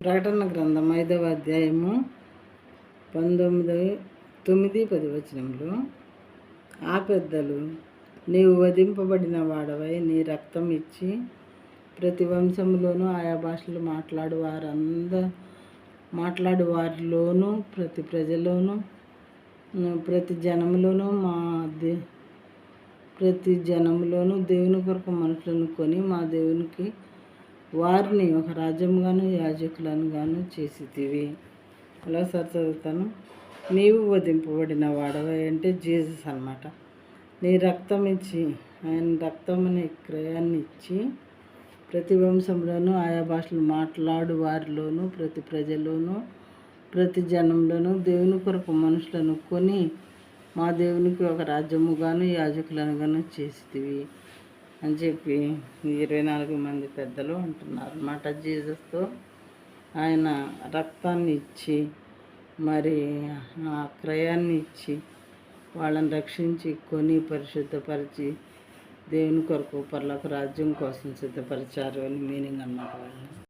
ప్రకటన గ్రంథం 5వ అధ్యాయము 9-10 వచనంలో, ఆ పెద్దలు, నీవు వధింపబడిన వాడవై నీ రక్తం ఇచ్చి ప్రతి వంశములోనూ ఆయా భాషలు మాట్లాడు వారిలోనూ ప్రతి ప్రజలోనూ ప్రతి జనములోనూ దేవుని కొరకు మనుషులను కొని మా దేవునికి వారిని ఒక రాజ్యముగాను యాజకులను గాను చేసితివి. అలా చదువుతాను. నీవు వధింపబడిన వాడవై అంటే జీసస్ అన్నమాట. నీ రక్తం ఇచ్చి, ఆయన రక్తం అనే క్రయాన్ని ఇచ్చి ప్రతి వంశంలోనూ ఆయా భాషలు మాట్లాడు వారిలోనూ ప్రతి ప్రజలోనూ ప్రతి జనంలోనూ దేవుని కొరకు మనుషులను కొని మా దేవునికి ఒక రాజ్యముగాను యాజకులను గాను చేసితివి అని చెప్పి 24 మంది పెద్దలు అంటున్నారు అన్నమాట. జీసస్తో ఆయన రక్తాన్ని ఇచ్చి, మరి ఆ క్రయాన్ని ఇచ్చి వాళ్ళని రక్షించి కొని పరిశుద్ధపరిచి దేవుని కొరకు పరలోక రాజ్యం కోసం సిద్ధపరిచారు అని మీనింగ్ అన్నమాట.